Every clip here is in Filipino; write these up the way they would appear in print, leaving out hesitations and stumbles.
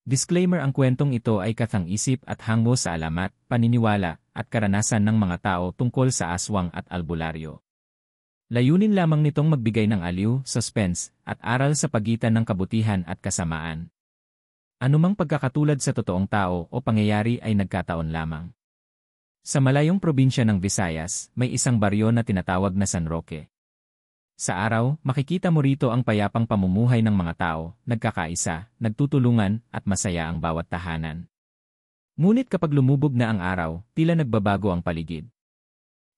Disclaimer: ang kwentong ito ay kathang-isip at hango sa alamat, paniniwala, at karanasan ng mga tao tungkol sa aswang at albularyo. Layunin lamang nitong magbigay ng aliw, suspense, at aral sa pagitan ng kabutihan at kasamaan. Anumang pagkakatulad sa totoong tao o pangyayari ay nagkataon lamang. Sa malayong probinsya ng Visayas, may isang baryo na tinatawag na San Roque. Sa araw, makikita mo rito ang payapang pamumuhay ng mga tao, nagkakaisa, nagtutulungan, at masaya ang bawat tahanan. Ngunit kapag lumubog na ang araw, tila nagbabago ang paligid.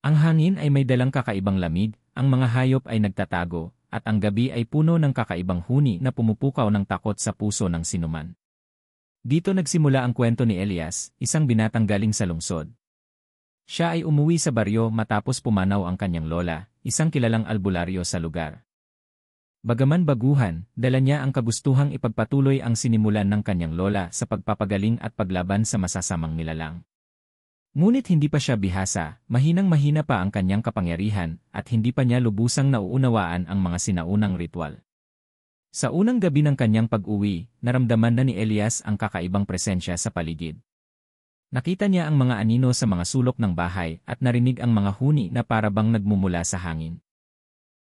Ang hangin ay may dalang kakaibang lamig, ang mga hayop ay nagtatago, at ang gabi ay puno ng kakaibang huni na pumupukaw ng takot sa puso ng sinuman. Dito nagsimula ang kwento ni Elias, isang binatang galing sa lungsod. Siya ay umuwi sa baryo matapos pumanaw ang kanyang lola, isang kilalang albularyo sa lugar. Bagaman baguhan, dala niya ang kagustuhang ipagpatuloy ang sinimulan ng kanyang lola sa pagpapagaling at paglaban sa masasamang nilalang. Ngunit hindi pa siya bihasa, mahinang-mahina pa ang kanyang kapangyarihan, at hindi pa niya lubusang nauunawaan ang mga sinaunang ritual. Sa unang gabi ng kanyang pag-uwi, naramdaman na ni Elias ang kakaibang presensya sa paligid. Nakita niya ang mga anino sa mga sulok ng bahay at narinig ang mga huni na parabang nagmumula sa hangin.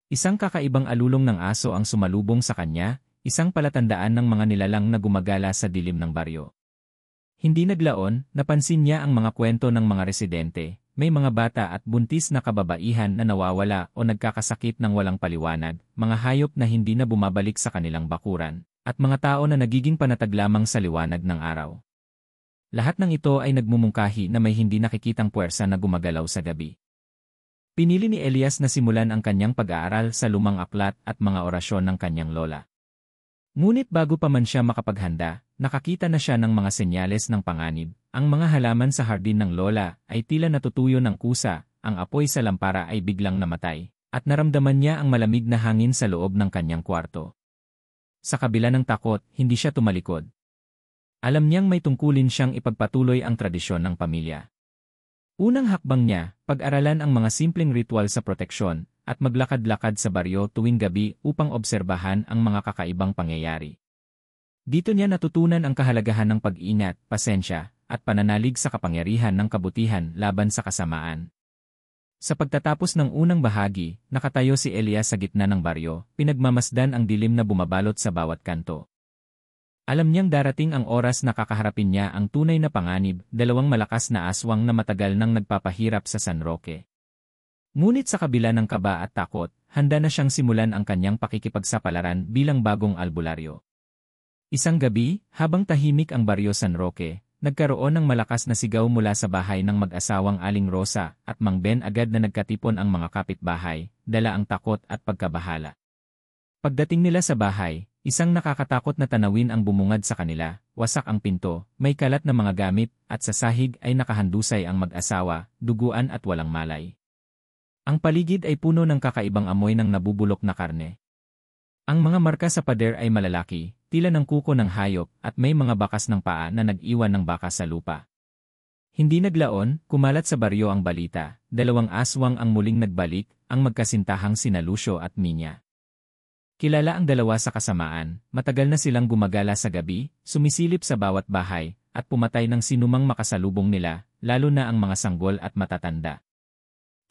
Isang kakaibang alulong ng aso ang sumalubong sa kanya, isang palatandaan ng mga nilalang na gumagala sa dilim ng baryo. Hindi naglaon, napansin niya ang mga kwento ng mga residente, may mga bata at buntis na kababaihan na nawawala o nagkakasakit ng walang paliwanag, mga hayop na hindi na bumabalik sa kanilang bakuran, at mga tao na nagiging panatag lamang sa liwanag ng araw. Lahat ng ito ay nagmumungkahi na may hindi nakikitang puwersa na gumagalaw sa gabi. Pinili ni Elias na simulan ang kanyang pag-aaral sa lumang aklat at mga orasyon ng kanyang lola. Ngunit bago pa man siya makapaghanda, nakakita na siya ng mga senyales ng panganib. Ang mga halaman sa hardin ng lola ay tila natutuyo ng kusa, ang apoy sa lampara ay biglang namatay, at naramdaman niya ang malamig na hangin sa loob ng kanyang kwarto. Sa kabila ng takot, hindi siya tumalikod. Alam niyang may tungkulin siyang ipagpatuloy ang tradisyon ng pamilya. Unang hakbang niya, pag-aralan ang mga simpleng ritual sa proteksyon, at maglakad-lakad sa baryo tuwing gabi upang obserbahan ang mga kakaibang pangyayari. Dito niya natutunan ang kahalagahan ng pag-ingat, pasensya, at pananalig sa kapangyarihan ng kabutihan laban sa kasamaan. Sa pagtatapos ng unang bahagi, nakatayo si Elias sa gitna ng baryo, pinagmamasdan ang dilim na bumabalot sa bawat kanto. Alam niyang darating ang oras na kakaharapin niya ang tunay na panganib, dalawang malakas na aswang na matagal nang nagpapahirap sa San Roque. Ngunit sa kabila ng kaba at takot, handa na siyang simulan ang kanyang pakikipagsapalaran bilang bagong albularyo. Isang gabi, habang tahimik ang baryo San Roque, nagkaroon ng malakas na sigaw mula sa bahay ng mag-asawang Aling Rosa at Mang Ben. Agad na nagkatipon ang mga kapitbahay, dala ang takot at pagkabahala. Pagdating nila sa bahay, isang nakakatakot na tanawin ang bumungad sa kanila, wasak ang pinto, may kalat na mga gamit, at sa sahig ay nakahandusay ang mag-asawa, duguan at walang malay. Ang paligid ay puno ng kakaibang amoy ng nabubulok na karne. Ang mga marka sa pader ay malalaki, tila ng kuko ng hayop, at may mga bakas ng paa na nag-iwan ng baka sa lupa. Hindi naglaon, kumalat sa baryo ang balita, dalawang aswang ang muling nagbalik, ang magkasintahang sina Lucio at Minya. Kilala ang dalawa sa kasamaan, matagal na silang gumagala sa gabi, sumisilip sa bawat bahay, at pumatay ng sinumang makasalubong nila, lalo na ang mga sanggol at matatanda.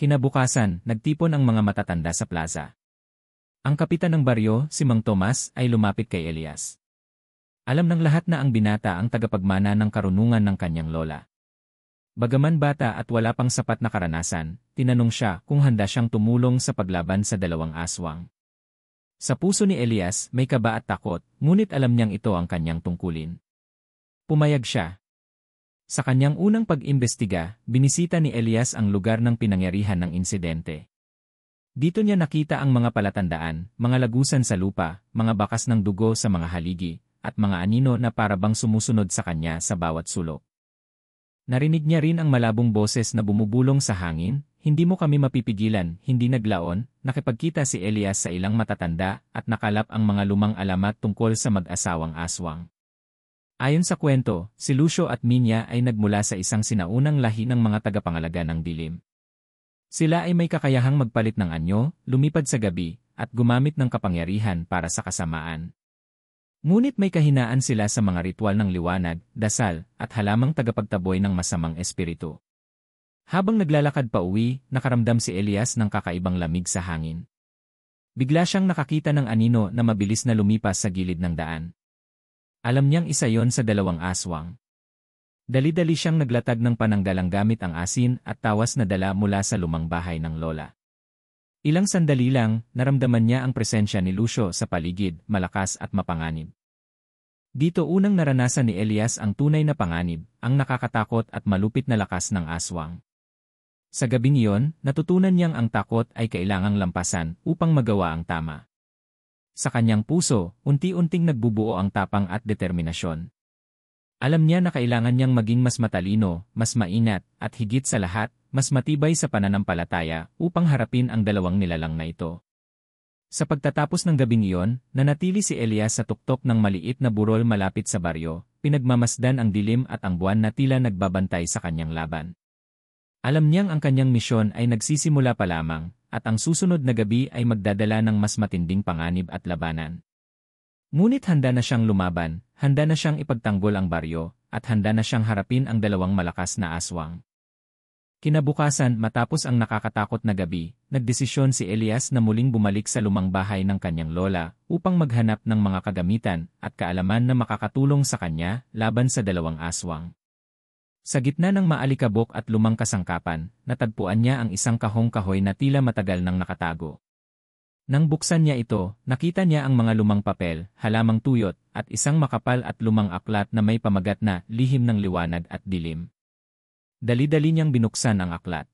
Kinabukasan, nagtipon ang mga matatanda sa plaza. Ang kapitan ng baryo, si Mang Tomas, ay lumapit kay Elias. Alam ng lahat na ang binata ang tagapagmana ng karunungan ng kanyang lola. Bagaman bata at wala pang sapat na karanasan, tinanong siya kung handa siyang tumulong sa paglaban sa dalawang aswang. Sa puso ni Elias, may kaba at takot, ngunit alam niyang ito ang kanyang tungkulin. Pumayag siya. Sa kanyang unang pag-imbestiga, binisita ni Elias ang lugar ng pinangyarihan ng insidente. Dito niya nakita ang mga palatandaan, mga lagusan sa lupa, mga bakas ng dugo sa mga haligi, at mga anino na parabang sumusunod sa kanya sa bawat sulok. Narinig niya rin ang malabong boses na bumubulong sa hangin, "Hindi mo kami mapipigilan." Hindi naglaon, nakipagkita si Elias sa ilang matatanda at nakalap ang mga lumang alamat tungkol sa mag-asawang aswang. Ayon sa kwento, si Lucio at Minya ay nagmula sa isang sinaunang lahi ng mga tagapangalaga ng dilim. Sila ay may kakayahang magpalit ng anyo, lumipad sa gabi, at gumamit ng kapangyarihan para sa kasamaan. Ngunit may kahinaan sila sa mga ritual ng liwanag, dasal, at halamang tagapagtaboy ng masamang espiritu. Habang naglalakad pa uwi, nakaramdam si Elias ng kakaibang lamig sa hangin. Bigla siyang nakakita ng anino na mabilis na lumipas sa gilid ng daan. Alam niyang isa yon sa dalawang aswang. Dali-dali siyang naglatag ng pananggalang gamit ang asin at tawas na dala mula sa lumang bahay ng lola. Ilang sandali lang, naramdaman niya ang presensya ni Lucio sa paligid, malakas at mapanganib. Dito unang naranasan ni Elias ang tunay na panganib, ang nakakatakot at malupit na lakas ng aswang. Sa gabing iyon, natutunan niyang ang takot ay kailangang lampasan upang magawa ang tama. Sa kanyang puso, unti-unting nagbubuo ang tapang at determinasyon. Alam niya na kailangan niyang maging mas matalino, mas maingat, at higit sa lahat, mas matibay sa pananampalataya upang harapin ang dalawang nilalang na ito. Sa pagtatapos ng gabing iyon, nanatili si Elias sa tuktok ng maliit na burol malapit sa baryo, pinagmamasdan ang dilim at ang buwan na tila nagbabantay sa kanyang laban. Alam niyang ang kanyang misyon ay nagsisimula pa lamang, at ang susunod na gabi ay magdadala ng mas matinding panganib at labanan. Ngunit handa na siyang lumaban, handa na siyang ipagtanggol ang baryo, at handa na siyang harapin ang dalawang malakas na aswang. Kinabukasan, matapos ang nakakatakot na gabi, nagdesisyon si Elias na muling bumalik sa lumang bahay ng kanyang lola upang maghanap ng mga kagamitan at kaalaman na makakatulong sa kanya laban sa dalawang aswang. Sa gitna ng maalikabok at lumang kasangkapan, natagpuan niya ang isang kahong kahoy na tila matagal nang nakatago. Nang buksan niya ito, nakita niya ang mga lumang papel, halamang tuyot, at isang makapal at lumang aklat na may pamagat na lihim ng liwanag at dilim. Dali-dali niyang binuksan ang aklat.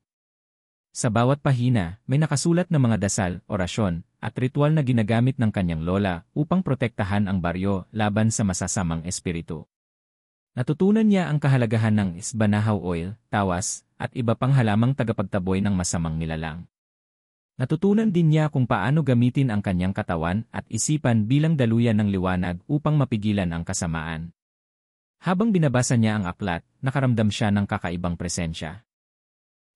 Sa bawat pahina, may nakasulat na mga dasal, orasyon, at ritual na ginagamit ng kanyang lola upang protektahan ang baryo laban sa masasamang espiritu. Natutunan niya ang kahalagahan ng isbanahaw oil, tawas, at iba pang halamang tagapagtaboy ng masamang nilalang. Natutunan din niya kung paano gamitin ang kanyang katawan at isipan bilang daluyan ng liwanag upang mapigilan ang kasamaan. Habang binabasa niya ang aklat, nakaramdam siya ng kakaibang presensya.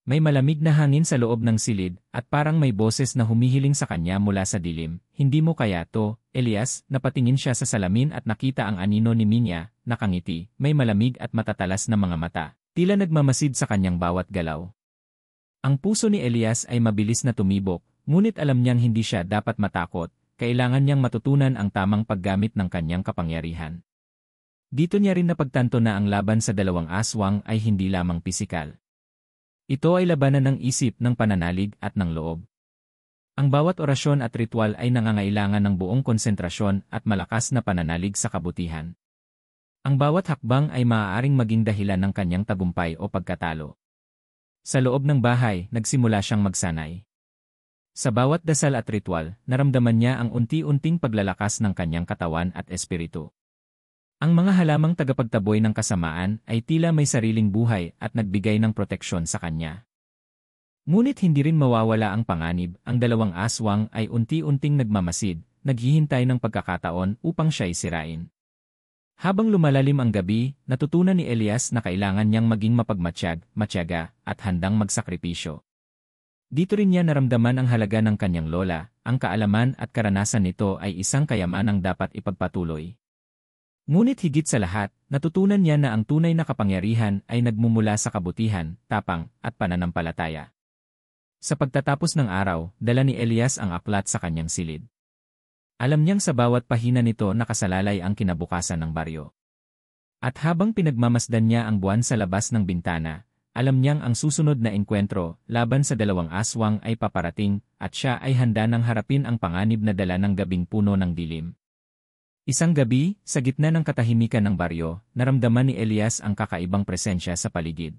May malamig na hangin sa loob ng silid at parang may boses na humihiling sa kanya mula sa dilim. Hindi mo kaya to, Elias? Napatingin siya sa salamin at nakita ang anino ni Minya, nakangiti, may malamig at matatalas na mga mata. Tila nagmamasid sa kanyang bawat galaw. Ang puso ni Elias ay mabilis na tumibok, ngunit alam niyang hindi siya dapat matakot, kailangan niyang matutunan ang tamang paggamit ng kanyang kapangyarihan. Dito niya rin napagtanto na ang laban sa dalawang aswang ay hindi lamang pisikal. Ito ay labanan ng isip, ng pananalig at ng loob. Ang bawat orasyon at ritual ay nangangailangan ng buong konsentrasyon at malakas na pananalig sa kabutihan. Ang bawat hakbang ay maaaring maging dahilan ng kanyang tagumpay o pagkatalo. Sa loob ng bahay, nagsimula siyang magsanay. Sa bawat dasal at ritual, naramdaman niya ang unti-unting paglalakas ng kanyang katawan at espiritu. Ang mga halamang tagapagtaboy ng kasamaan ay tila may sariling buhay at nagbigay ng proteksyon sa kanya. Ngunit hindi rin mawawala ang panganib, ang dalawang aswang ay unti-unting nagmamasid, naghihintay ng pagkakataon upang siya'y sirain. Habang lumalalim ang gabi, natutunan ni Elias na kailangan niyang maging mapagmatsyag, matyaga, at handang magsakripisyo. Dito rin niya naramdaman ang halaga ng kanyang lola, ang kaalaman at karanasan nito ay isang kayamanang dapat ipagpatuloy. Ngunit higit sa lahat, natutunan niya na ang tunay na kapangyarihan ay nagmumula sa kabutihan, tapang, at pananampalataya. Sa pagtatapos ng araw, dala ni Elias ang aklat sa kanyang silid. Alam niyang sa bawat pahina nito nakasalalay ang kinabukasan ng baryo. At habang pinagmamasdan niya ang buwan sa labas ng bintana, alam niyang ang susunod na engkwentro laban sa dalawang aswang ay paparating at siya ay handa nang harapin ang panganib na dala ng gabing puno ng dilim. Isang gabi, sa gitna ng katahimikan ng baryo, naramdaman ni Elias ang kakaibang presensya sa paligid.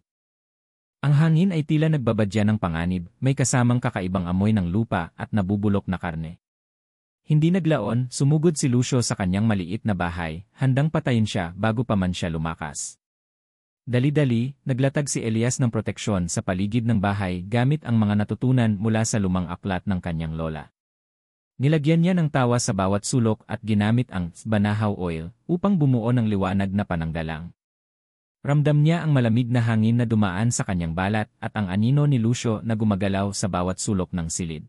Ang hangin ay tila nagbabadya ng panganib, may kasamang kakaibang amoy ng lupa at nabubulok na karne. Hindi naglaon, sumugod si Lucio sa kanyang maliit na bahay, handang patayin siya bago pa man siya lumakas. Dali-dali, naglatag si Elias ng proteksyon sa paligid ng bahay gamit ang mga natutunan mula sa lumang aklat ng kanyang lola. Nilagyan niya ng tawa sa bawat sulok at ginamit ang banahaw oil upang bumuo ng liwanag na pananggalang. Ramdam niya ang malamig na hangin na dumaan sa kanyang balat at ang anino ni Lucio na gumagalaw sa bawat sulok ng silid.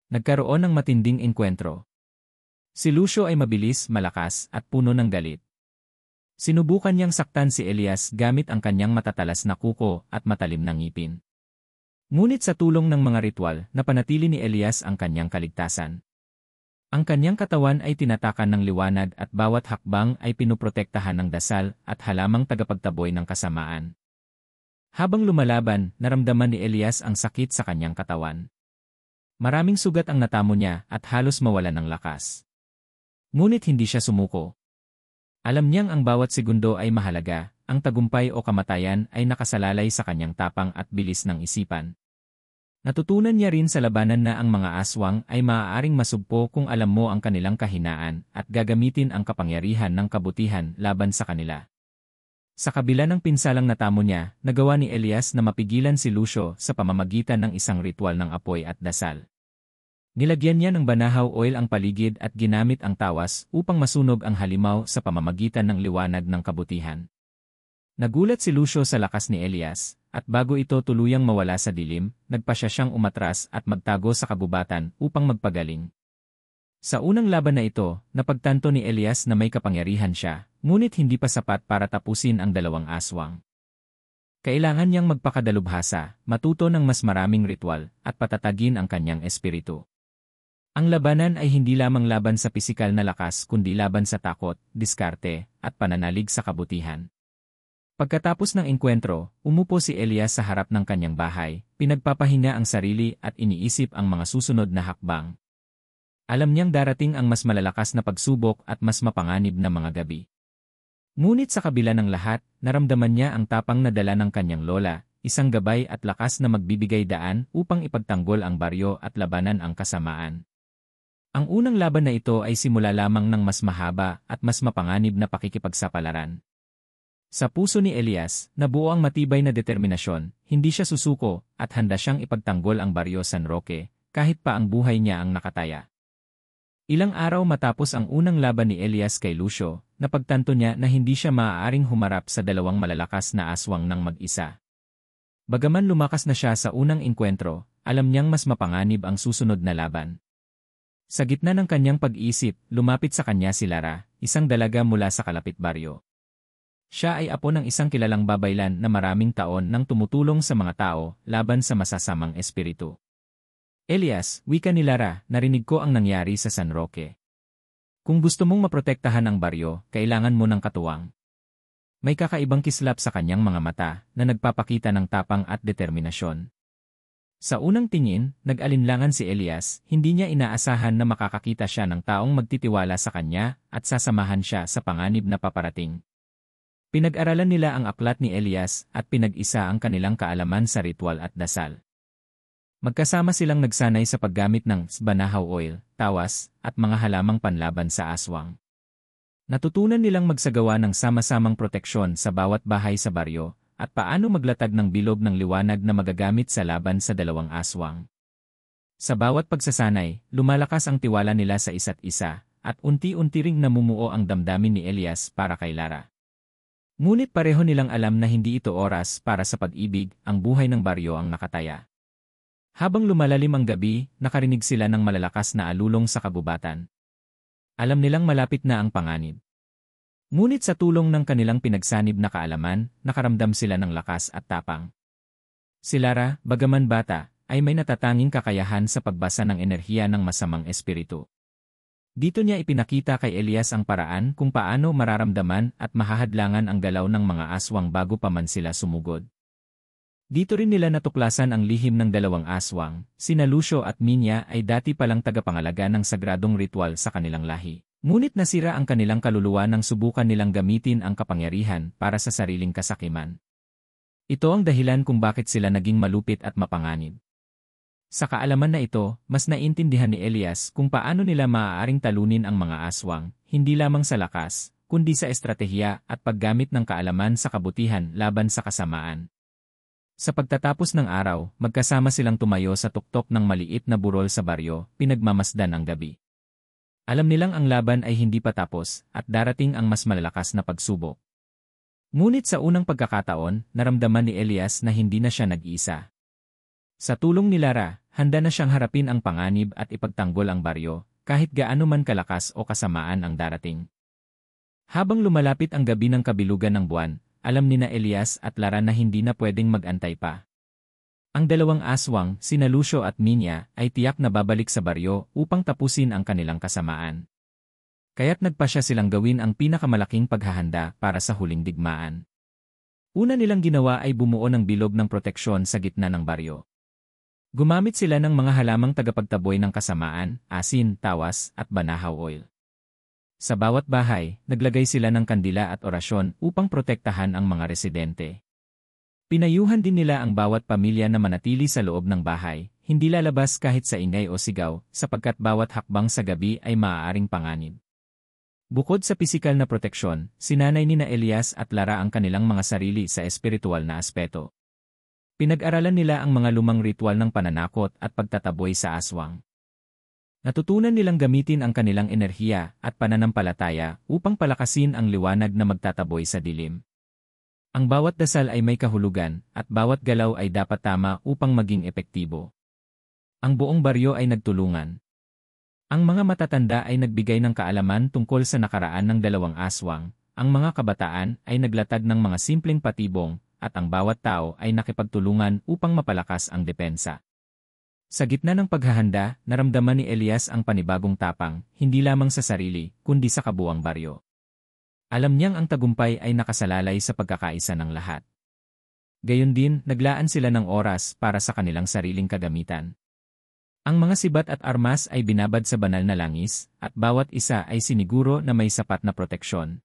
Nagkaroon ng matinding engkwentro. Si Lucio ay mabilis, malakas, at puno ng galit. Sinubukan niyang saktan si Elias gamit ang kanyang matatalas na kuko at matalim na ngipin. Ngunit sa tulong ng mga ritual, napanatili ni Elias ang kanyang kaligtasan. Ang kanyang katawan ay tinatakan ng liwanag at bawat hakbang ay pinuprotektahan ng dasal at halamang tagapagtaboy ng kasamaan. Habang lumalaban, naramdaman ni Elias ang sakit sa kanyang katawan. Maraming sugat ang natamo niya at halos mawalan ng lakas. Ngunit hindi siya sumuko. Alam niyang ang bawat segundo ay mahalaga, ang tagumpay o kamatayan ay nakasalalay sa kanyang tapang at bilis ng isipan. Natutunan niya rin sa labanan na ang mga aswang ay maaaring masugpo kung alam mo ang kanilang kahinaan at gagamitin ang kapangyarihan ng kabutihan laban sa kanila. Sa kabila ng pinsalang natamo niya, nagawa ni Elias na mapigilan si Lucio sa pamamagitan ng isang ritual ng apoy at dasal. Nilagyan niya ng banahaw oil ang paligid at ginamit ang tawas upang masunog ang halimaw sa pamamagitan ng liwanag ng kabutihan. Nagulat si Lucio sa lakas ni Elias, at bago ito tuluyang mawala sa dilim, nagpasya siyang umatras at magtago sa kabubatan upang magpagaling. Sa unang laban na ito, napagtanto ni Elias na may kapangyarihan siya, ngunit hindi pa sapat para tapusin ang dalawang aswang. Kailangan niyang magpakadalubhasa, matuto ng mas maraming ritual, at patatagin ang kanyang espiritu. Ang labanan ay hindi lamang laban sa pisikal na lakas kundi laban sa takot, diskarte, at pananalig sa kabutihan. Pagkatapos ng engkwentro, umupo si Elias sa harap ng kanyang bahay, pinagpapahinga ang sarili at iniisip ang mga susunod na hakbang. Alam niyang darating ang mas malalakas na pagsubok at mas mapanganib na mga gabi. Ngunit sa kabila ng lahat, naramdaman niya ang tapang na dala ng kanyang lola, isang gabay at lakas na magbibigay daan upang ipagtanggol ang baryo at labanan ang kasamaan. Ang unang laban na ito ay simula lamang ng mas mahaba at mas mapanganib na pakikipagsapalaran. Sa puso ni Elias, nabuo ang matibay na determinasyon, hindi siya susuko at handa siyang ipagtanggol ang baryo San Roque, kahit pa ang buhay niya ang nakataya. Ilang araw matapos ang unang laban ni Elias kay Lucio, napagtanto niya na hindi siya maaaring humarap sa dalawang malalakas na aswang ng mag-isa. Bagaman lumakas na siya sa unang engkwentro, alam niyang mas mapanganib ang susunod na laban. Sa gitna ng kanyang pag-iisip, lumapit sa kanya si Lara, isang dalaga mula sa kalapit baryo. Siya ay apo ng isang kilalang babaylan na maraming taon nang tumutulong sa mga tao laban sa masasamang espiritu. Elias, wika ni Lara, narinig ko ang nangyari sa San Roque. Kung gusto mong maprotektahan ang baryo, kailangan mo ng katuwang. May kakaibang kislap sa kanyang mga mata na nagpapakita ng tapang at determinasyon. Sa unang tingin, nag-alinlangan si Elias, hindi niya inaasahan na makakakita siya ng taong magtitiwala sa kanya at sasamahan siya sa panganib na paparating. Pinag-aralan nila ang aklat ni Elias at pinag-isa ang kanilang kaalaman sa ritual at dasal. Magkasama silang nagsanay sa paggamit ng banahaw oil, tawas, at mga halamang panlaban sa aswang. Natutunan nilang magsagawa ng sama-samang proteksyon sa bawat bahay sa baryo, at paano maglatag ng bilog ng liwanag na magagamit sa laban sa dalawang aswang. Sa bawat pagsasanay, lumalakas ang tiwala nila sa isa't isa, at unti-unti ring namumuo ang damdamin ni Elias para kay Lara. Ngunit pareho nilang alam na hindi ito oras para sa pag-ibig, ang buhay ng baryo ang nakataya. Habang lumalalim ang gabi, nakarinig sila ng malalakas na alulong sa kabubatan. Alam nilang malapit na ang panganib. Ngunit sa tulong ng kanilang pinagsanib na kaalaman, nakaramdam sila ng lakas at tapang. Si Lara, bagaman bata, ay may natatanging kakayahan sa pagbasa ng enerhiya ng masamang espiritu. Dito niya ipinakita kay Elias ang paraan kung paano mararamdaman at mahahadlangan ang galaw ng mga aswang bago pa man sila sumugod. Dito rin nila natuklasan ang lihim ng dalawang aswang, sina Lucio at Minya ay dati palang tagapangalaga ng sagradong ritual sa kanilang lahi. Ngunit nasira ang kanilang kaluluwa nang subukan nilang gamitin ang kapangyarihan para sa sariling kasakiman. Ito ang dahilan kung bakit sila naging malupit at mapanganib. Sa kaalaman na ito, mas naintindihan ni Elias kung paano nila maaaring talunin ang mga aswang, hindi lamang sa lakas, kundi sa estratehiya at paggamit ng kaalaman sa kabutihan laban sa kasamaan. Sa pagtatapos ng araw, magkasama silang tumayo sa tuktok ng maliit na burol sa baryo, pinagmamasdan ang gabi. Alam nilang ang laban ay hindi pa tapos at darating ang mas malalakas na pagsubok. Ngunit sa unang pagkakataon, naramdaman ni Elias na hindi na siya nag-iisa. Sa tulong ni Lara, handa na siyang harapin ang panganib at ipagtanggol ang baryo, kahit gaano man kalakas o kasamaan ang darating. Habang lumalapit ang gabi ng kabilugan ng buwan, alam nina Elias at Lara na hindi na pwedeng mag-antay pa. Ang dalawang aswang, sina Lucio at Minya, ay tiyak na babalik sa baryo upang tapusin ang kanilang kasamaan. Kaya't nagpasya silang gawin ang pinakamalaking paghahanda para sa huling digmaan. Una nilang ginawa ay bumuo ng bilog ng proteksyon sa gitna ng baryo. Gumamit sila ng mga halamang tagapagtaboy ng kasamaan, asin, tawas, at banahaw oil. Sa bawat bahay, naglagay sila ng kandila at orasyon upang protektahan ang mga residente. Pinayuhan din nila ang bawat pamilya na manatili sa loob ng bahay, hindi lalabas kahit sa ingay o sigaw, sapagkat bawat hakbang sa gabi ay maaaring panganib. Bukod sa pisikal na proteksyon, sinanay nina Elias at Lara ang kanilang mga sarili sa espiritual na aspeto. Pinag-aralan nila ang mga lumang ritual ng pananakot at pagtataboy sa aswang. Natutunan nilang gamitin ang kanilang enerhiya at pananampalataya upang palakasin ang liwanag na magtataboy sa dilim. Ang bawat dasal ay may kahulugan at bawat galaw ay dapat tama upang maging epektibo. Ang buong baryo ay nagtulungan. Ang mga matatanda ay nagbigay ng kaalaman tungkol sa nakaraan ng dalawang aswang, ang mga kabataan ay naglatag ng mga simpleng patibong, at ang bawat tao ay nakipagtulungan upang mapalakas ang depensa. Sa gitna ng paghahanda, naramdaman ni Elias ang panibagong tapang, hindi lamang sa sarili, kundi sa kabuuang baryo. Alam niyang ang tagumpay ay nakasalalay sa pagkakaisa ng lahat. Gayon din, naglaan sila ng oras para sa kanilang sariling kagamitan. Ang mga sibat at armas ay binabad sa banal na langis, at bawat isa ay siniguro na may sapat na proteksyon.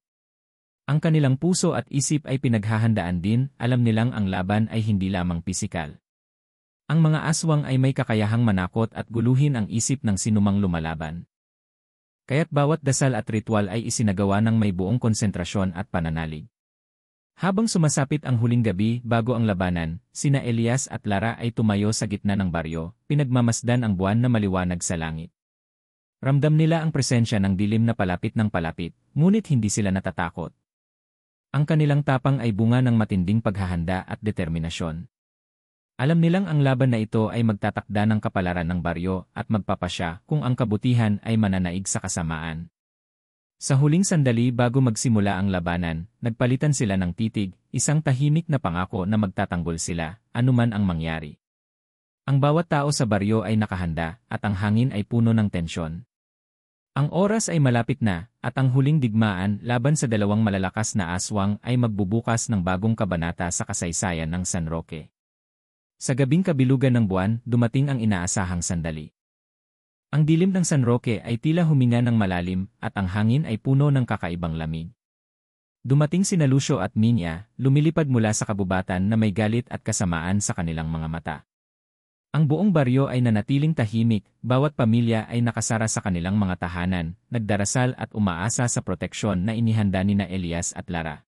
Ang kanilang puso at isip ay pinaghahandaan din, alam nilang ang laban ay hindi lamang pisikal. Ang mga aswang ay may kakayahang manakot at guluhin ang isip ng sinumang lumalaban. Kaya't bawat dasal at ritual ay isinagawa ng may buong konsentrasyon at pananalig. Habang sumasapit ang huling gabi bago ang labanan, sina Elias at Lara ay tumayo sa gitna ng baryo, pinagmamasdan ang buwan na maliwanag sa langit. Ramdam nila ang presensya ng dilim na palapit ng palapit, ngunit hindi sila natatakot. Ang kanilang tapang ay bunga ng matinding paghahanda at determinasyon. Alam nilang ang laban na ito ay magtatakda ng kapalaran ng baryo at magpapasya kung ang kabutihan ay mananaig sa kasamaan. Sa huling sandali bago magsimula ang labanan, nagpalitan sila ng titig, isang tahimik na pangako na magtatanggol sila, anuman ang mangyari. Ang bawat tao sa baryo ay nakahanda at ang hangin ay puno ng tensyon. Ang oras ay malapit na, at ang huling digmaan laban sa dalawang malalakas na aswang ay magbubukas ng bagong kabanata sa kasaysayan ng San Roque. Sa gabing kabilugan ng buwan, dumating ang inaasahang sandali. Ang dilim ng San Roque ay tila huminga ng malalim at ang hangin ay puno ng kakaibang lamig. Dumating sina Lucio at Minya, lumilipad mula sa kabubatan na may galit at kasamaan sa kanilang mga mata. Ang buong baryo ay nanatiling tahimik, bawat pamilya ay nakasara sa kanilang mga tahanan, nagdarasal at umaasa sa proteksyon na inihanda nina Elias at Lara.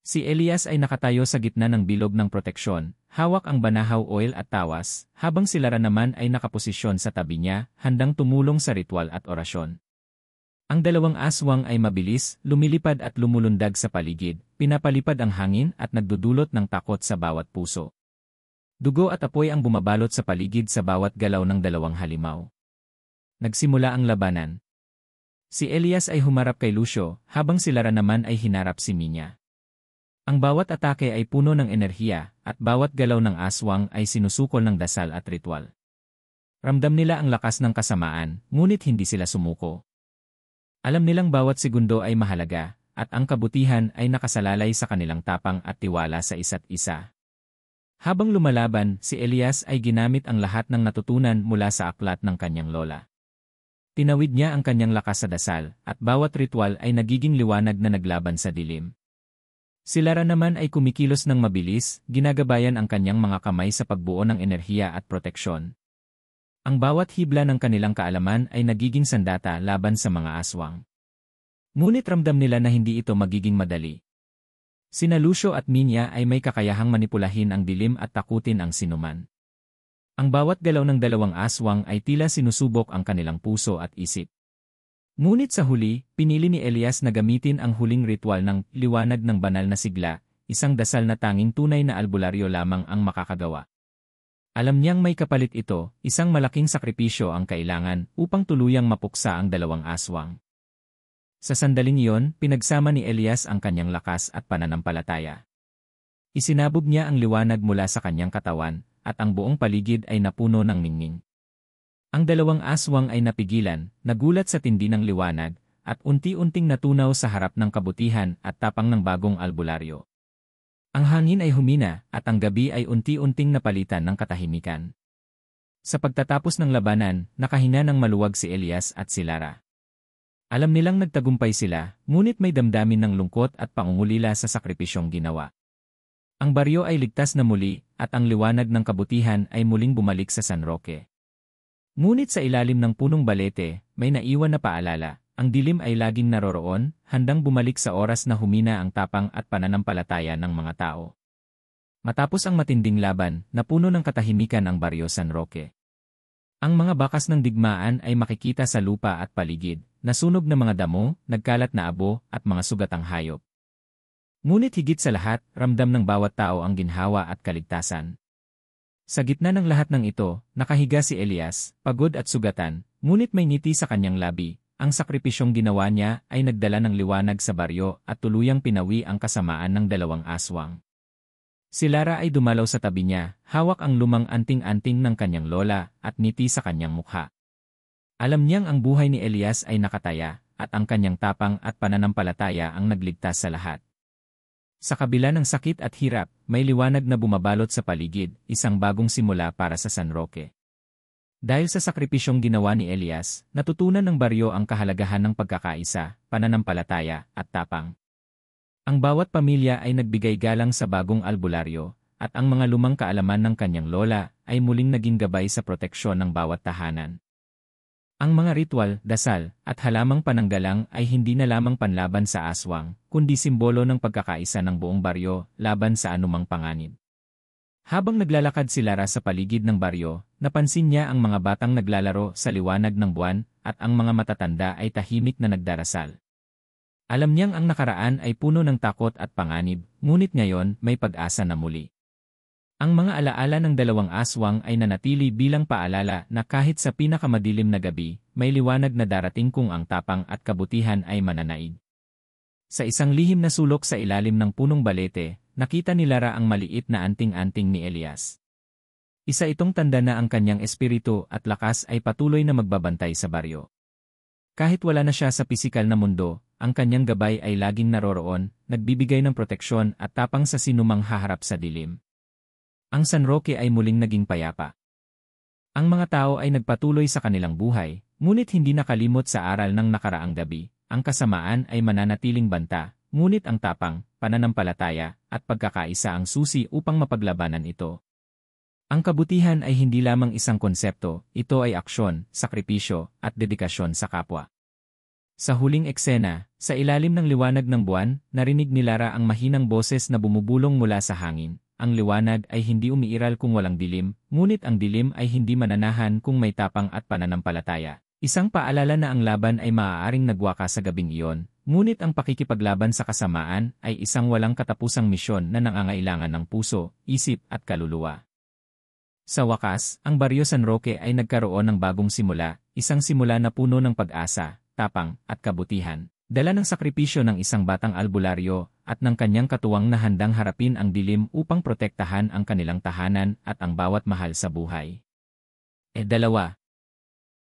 Si Elias ay nakatayo sa gitna ng bilog ng proteksyon, hawak ang banahaw oil at tawas, habang si Lara naman ay nakaposisyon sa tabi niya, handang tumulong sa ritual at orasyon. Ang dalawang aswang ay mabilis, lumilipad at lumulundag sa paligid, pinapalipad ang hangin at nagdudulot ng takot sa bawat puso. Dugo at apoy ang bumabalot sa paligid sa bawat galaw ng dalawang halimaw. Nagsimula ang labanan. Si Elias ay humarap kay Lucio, habang si Lara naman ay hinarap si Minya. Ang bawat atake ay puno ng enerhiya, at bawat galaw ng aswang ay sinusukol ng dasal at ritual. Ramdam nila ang lakas ng kasamaan, ngunit hindi sila sumuko. Alam nilang bawat segundo ay mahalaga, at ang kabutihan ay nakasalalay sa kanilang tapang at tiwala sa isa't isa. Habang lumalaban, si Elias ay ginamit ang lahat ng natutunan mula sa aklat ng kanyang lola. Tinawid niya ang kanyang lakas sa dasal, at bawat ritual ay nagiging liwanag na naglaban sa dilim. Si Lara naman ay kumikilos ng mabilis, ginagabayan ang kanyang mga kamay sa pagbuo ng enerhiya at proteksyon. Ang bawat hibla ng kanilang kaalaman ay nagiging sandata laban sa mga aswang. Ngunit ramdam nila na hindi ito magiging madali. Sina Lucio at Minya ay may kakayahang manipulahin ang dilim at takutin ang sinuman. Ang bawat galaw ng dalawang aswang ay tila sinusubok ang kanilang puso at isip. Ngunit sa huli, pinili ni Elias na gamitin ang huling ritual ng liwanag ng banal na sigla, isang dasal na tanging tunay na albularyo lamang ang makakagawa. Alam niyang may kapalit ito, isang malaking sakripisyo ang kailangan upang tuluyang mapuksa ang dalawang aswang. Sa sandaling iyon, pinagsama ni Elias ang kanyang lakas at pananampalataya. Isinabog niya ang liwanag mula sa kanyang katawan, at ang buong paligid ay napuno ng ningning. Ang dalawang aswang ay napigilan, nagulat sa tindi ng liwanag, at unti-unting natunaw sa harap ng kabutihan at tapang ng bagong albularyo. Ang hangin ay humina, at ang gabi ay unti-unting napalitan ng katahimikan. Sa pagtatapos ng labanan, nakahinga ng maluwag si Elias at si Lara. Alam nilang nagtagumpay sila, ngunit may damdamin ng lungkot at pangungulila sa sakripisyong ginawa. Ang baryo ay ligtas na muli, at ang liwanag ng kabutihan ay muling bumalik sa San Roque. Ngunit sa ilalim ng punong balete, may naiwan na paalala, ang dilim ay laging naroroon, handang bumalik sa oras na humina ang tapang at pananampalataya ng mga tao. Matapos ang matinding laban, napuno ng katahimikan ang baryo San Roque. Ang mga bakas ng digmaan ay makikita sa lupa at paligid, nasunog na mga damo, nagkalat na abo, at mga sugatang hayop. Ngunit higit sa lahat, ramdam ng bawat tao ang ginhawa at kaligtasan. Sa gitna ng lahat ng ito, nakahiga si Elias, pagod at sugatan, ngunit may ngiti sa kanyang labi. Ang sakripisyong ginawa niya ay nagdala ng liwanag sa baryo at tuluyang pinawi ang kasamaan ng dalawang aswang. Si Lara ay dumalaw sa tabi niya, hawak ang lumang anting-anting ng kanyang lola at ngiti sa kanyang mukha. Alam niyang ang buhay ni Elias ay nakataya, at ang kanyang tapang at pananampalataya ang nagligtas sa lahat. Sa kabila ng sakit at hirap, may liwanag na bumabalot sa paligid, isang bagong simula para sa San Roque. Dahil sa sakripisyong ginawa ni Elias, natutunan ng baryo ang kahalagahan ng pagkakaisa, pananampalataya, at tapang. Ang bawat pamilya ay nagbigay galang sa bagong albularyo, at ang mga lumang kaalaman ng kanyang lola ay muling naging gabay sa proteksyon ng bawat tahanan. Ang mga ritual, dasal, at halamang pananggalang ay hindi na lamang panlaban sa aswang, kundi simbolo ng pagkakaisa ng buong baryo laban sa anumang panganib. Habang naglalakad si Lara sa paligid ng baryo, napansin niya ang mga batang naglalaro sa liwanag ng buwan at ang mga matatanda ay tahimik na nagdarasal. Alam niyang ang nakaraan ay puno ng takot at panganib, ngunit ngayon may pag-asa na muli. Ang mga alaala ng dalawang aswang ay nanatili bilang paalala na kahit sa pinakamadilim na gabi, may liwanag na darating kung ang tapang at kabutihan ay mananaig. Sa isang lihim na sulok sa ilalim ng punong balete, nakita ni Lara ang maliit na anting-anting ni Elias. Isa itong tanda na ang kanyang espiritu at lakas ay patuloy na magbabantay sa baryo. Kahit wala na siya sa pisikal na mundo, ang kanyang gabay ay laging naroroon, nagbibigay ng proteksyon at tapang sa sinumang haharap sa dilim. Ang San Roque ay muling naging payapa. Ang mga tao ay nagpatuloy sa kanilang buhay, ngunit hindi nakalimot sa aral ng nakaraang gabi. Ang kasamaan ay mananatiling banta, ngunit ang tapang, pananampalataya, at pagkakaisa ang susi upang mapaglabanan ito. Ang kabutihan ay hindi lamang isang konsepto, ito ay aksyon, sakripisyo, at dedikasyon sa kapwa. Sa huling eksena, sa ilalim ng liwanag ng buwan, narinig ni Lara ang mahinang boses na bumubulong mula sa hangin. Ang liwanag ay hindi umiiral kung walang dilim, ngunit ang dilim ay hindi mananahan kung may tapang at pananampalataya. Isang paalala na ang laban ay maaaring nagwaka sa gabing iyon, ngunit ang pakikipaglaban sa kasamaan ay isang walang katapusang misyon na nangangailangan ng puso, isip at kaluluwa. Sa wakas, ang Baryo San Roque ay nagkaroon ng bagong simula, isang simula na puno ng pag-asa, tapang, at kabutihan. Dala ng sakripisyo ng isang batang albularyo at ng kanyang katuwang na handang harapin ang dilim upang protektahan ang kanilang tahanan at ang bawat mahal sa buhay. 2.